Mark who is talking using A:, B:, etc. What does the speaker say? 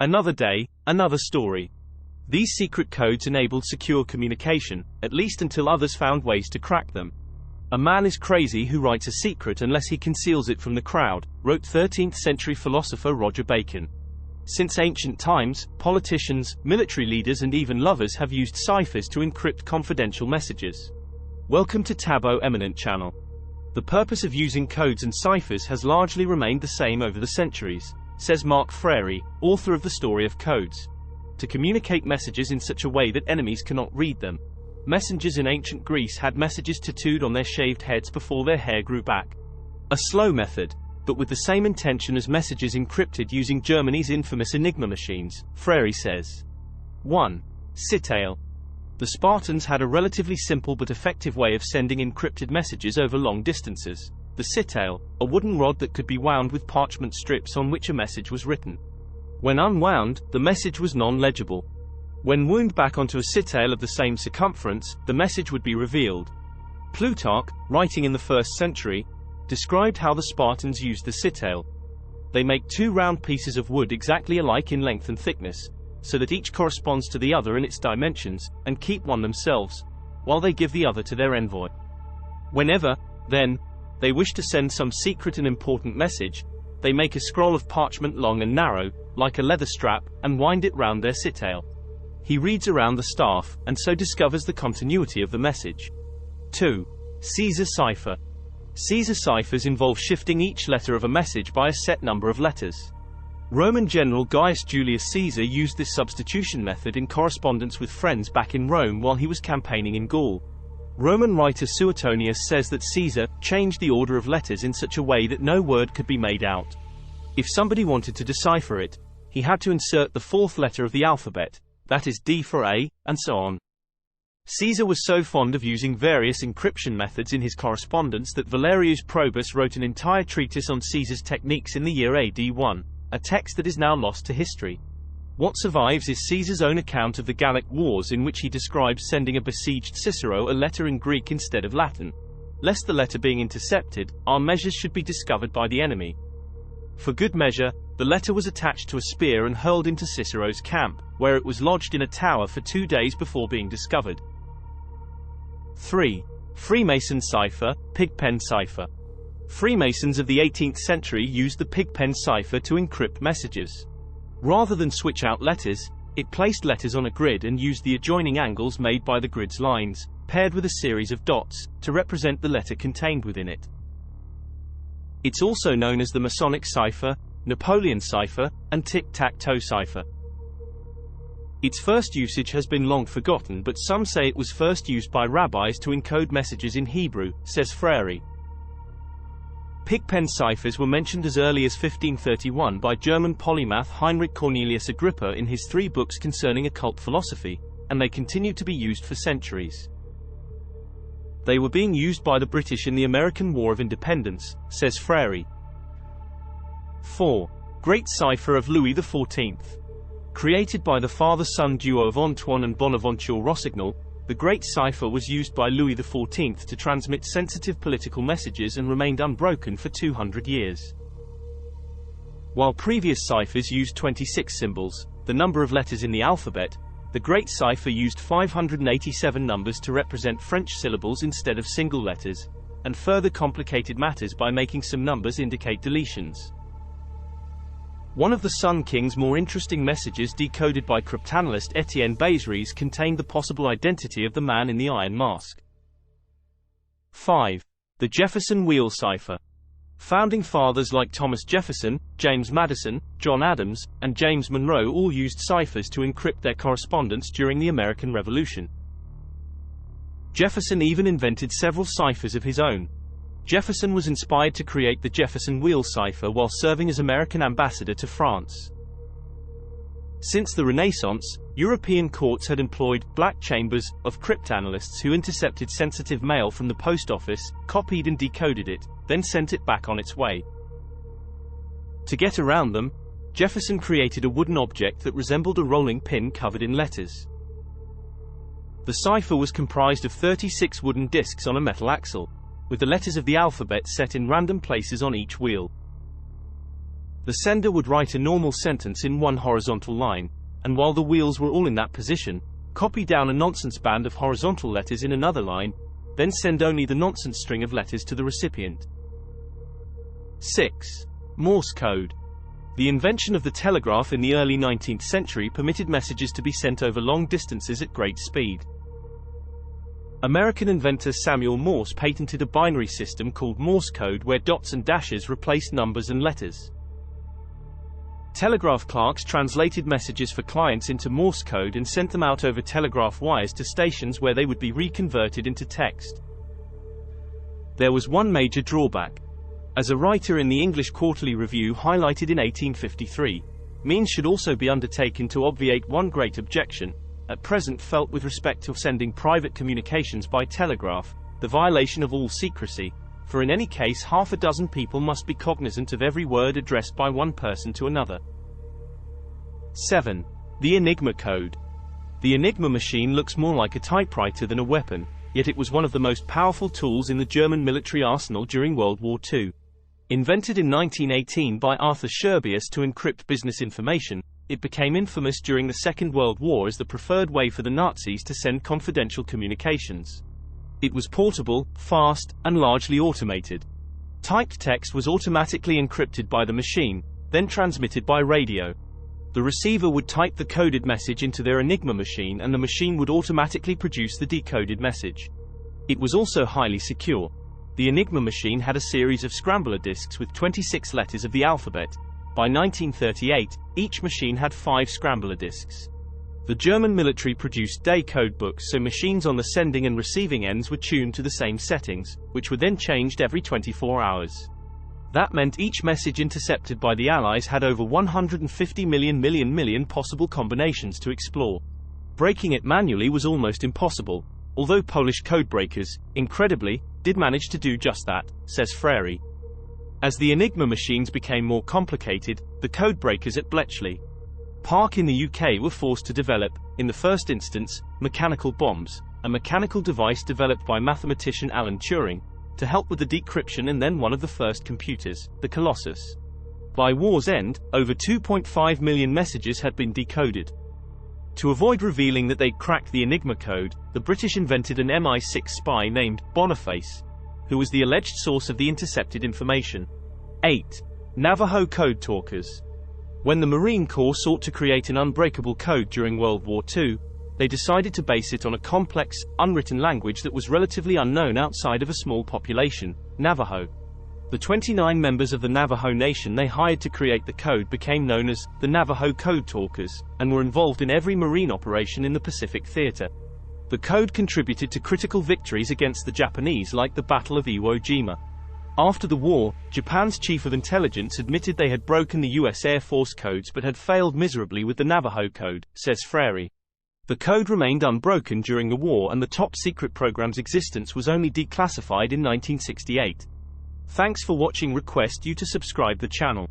A: Another day, another story. These secret codes enabled secure communication, at least until others found ways to crack them. "A man is crazy who writes a secret unless he conceals it from the crowd," wrote 13th century philosopher Roger Bacon. Since ancient times, politicians, military leaders and even lovers have used ciphers to encrypt confidential messages. Welcome to Tabo Eminent Channel. The purpose of using codes and ciphers has largely remained the same over the centuries, says Mark Frary, author of The Story of Codes. To communicate messages in such a way that enemies cannot read them. Messengers in ancient Greece had messages tattooed on their shaved heads before their hair grew back. A slow method, but with the same intention as messages encrypted using Germany's infamous Enigma machines, Frary says. 1. Citale. The Spartans had a relatively simple but effective way of sending encrypted messages over long distances. The citale, a wooden rod that could be wound with parchment strips on which a message was written. When unwound, the message was non-legible. When wound back onto a citale of the same circumference, the message would be revealed. Plutarch, writing in the 1st century, described how the Spartans used the citale. They make two round pieces of wood exactly alike in length and thickness, so that each corresponds to the other in its dimensions, and keep one themselves, while they give the other to their envoy. Whenever, then, they wish to send some secret and important message, they make a scroll of parchment long and narrow, like a leather strap, and wind it round their citale. He reads around the staff, and so discovers the continuity of the message. 2. Caesar Cipher. Caesar ciphers involve shifting each letter of a message by a set number of letters. Roman general Gaius Julius Caesar used this substitution method in correspondence with friends back in Rome while he was campaigning in Gaul. Roman writer Suetonius says that Caesar changed the order of letters in such a way that no word could be made out. If somebody wanted to decipher it, he had to insert the fourth letter of the alphabet, that is D for A, and so on. Caesar was so fond of using various encryption methods in his correspondence that Valerius Probus wrote an entire treatise on Caesar's techniques in the year AD 1. A text that is now lost to history. What survives is Caesar's own account of the Gallic Wars, in which he describes sending a besieged Cicero a letter in Greek instead of Latin. Lest the letter being intercepted, our measures should be discovered by the enemy. For good measure, the letter was attached to a spear and hurled into Cicero's camp, where it was lodged in a tower for 2 days before being discovered. 3. Freemason Cipher, Pen Cipher. Freemasons of the 18th century used the Pen Cipher to encrypt messages. Rather than switch out letters, it placed letters on a grid and used the adjoining angles made by the grid's lines, paired with a series of dots, to represent the letter contained within it. It's also known as the Masonic Cipher, Napoleon Cipher, and Tic-Tac-Toe Cipher. Its first usage has been long forgotten, but some say it was first used by rabbis to encode messages in Hebrew, says Frary. Pen ciphers were mentioned as early as 1531 by German polymath Heinrich Cornelius Agrippa in his 3 books concerning occult philosophy, and they continued to be used for centuries. They were being used by the British in the American War of Independence, says Frary. 4. Great Cipher of Louis XIV. Created by the father-son duo of Antoine and Bonaventure Rossignol, the Great Cipher was used by Louis XIV to transmit sensitive political messages and remained unbroken for 200 years. While previous ciphers used 26 symbols, the number of letters in the alphabet, the Great Cipher used 587 numbers to represent French syllables instead of single letters, and further complicated matters by making some numbers indicate deletions. One of the Sun King's more interesting messages decoded by cryptanalyst Etienne Bézeries contained the possible identity of the man in the iron mask. 5. The Jefferson Wheel Cipher. Founding fathers like Thomas Jefferson, James Madison, John Adams, and James Monroe all used ciphers to encrypt their correspondence during the American Revolution. Jefferson even invented several ciphers of his own. Jefferson was inspired to create the Jefferson Wheel Cipher while serving as American ambassador to France. Since the Renaissance, European courts had employed black chambers of cryptanalysts who intercepted sensitive mail from the post office, copied and decoded it, then sent it back on its way. To get around them, Jefferson created a wooden object that resembled a rolling pin covered in letters. The cipher was comprised of 36 wooden discs on a metal axle, with the letters of the alphabet set in random places on each wheel. The sender would write a normal sentence in one horizontal line, and while the wheels were all in that position, copy down a nonsense band of horizontal letters in another line, then send only the nonsense string of letters to the recipient. 6. Morse code. The invention of the telegraph in the early 19th century permitted messages to be sent over long distances at great speed. American inventor Samuel Morse patented a binary system called Morse code where dots and dashes replaced numbers and letters. Telegraph clerks translated messages for clients into Morse code and sent them out over telegraph wires to stations where they would be reconverted into text. There was one major drawback. As a writer in the English Quarterly Review highlighted in 1853, means should also be undertaken to obviate one great objection, at present felt with respect to sending private communications by telegraph, the violation of all secrecy, for in any case half a dozen people must be cognizant of every word addressed by one person to another. 7. The Enigma Code. The Enigma machine looks more like a typewriter than a weapon, yet it was one of the most powerful tools in the German military arsenal during World War II. Invented in 1918 by Arthur Scherbius to encrypt business information, it became infamous during the Second World War as the preferred way for the Nazis to send confidential communications. It was portable, fast, and largely automated. Typed text was automatically encrypted by the machine, then transmitted by radio. The receiver would type the coded message into their Enigma machine and the machine would automatically produce the decoded message. It was also highly secure. The Enigma machine had a series of Scrambler disks with 26 letters of the alphabet. By 1938, each machine had 5 Scrambler disks. The German military produced day code books so machines on the sending and receiving ends were tuned to the same settings, which were then changed every 24 hours. That meant each message intercepted by the Allies had over 150 million possible combinations to explore. Breaking it manually was almost impossible, although Polish codebreakers, incredibly, did manage to do just that, says Frary. As the Enigma machines became more complicated, the codebreakers at Bletchley Park in the UK were forced to develop, in the first instance, mechanical bombs, a mechanical device developed by mathematician Alan Turing, to help with the decryption and then one of the first computers, the Colossus. By war's end, over 2.5 million messages had been decoded. To avoid revealing that they'd cracked the Enigma code, the British invented an MI6 spy named Boniface, who was the alleged source of the intercepted information. 8. Navajo code talkers. When the Marine Corps sought to create an unbreakable code during World War II, they decided to base it on a complex, unwritten language that was relatively unknown outside of a small population, Navajo. The 29 members of the Navajo Nation they hired to create the code became known as the Navajo Code Talkers, and were involved in every Marine operation in the Pacific Theater. The code contributed to critical victories against the Japanese like the Battle of Iwo Jima. After the war, Japan's chief of intelligence admitted they had broken the US Air Force codes but had failed miserably with the Navajo Code, says Frary. The code remained unbroken during the war and the top-secret program's existence was only declassified in 1968. Thanks for watching. Request you to subscribe the channel.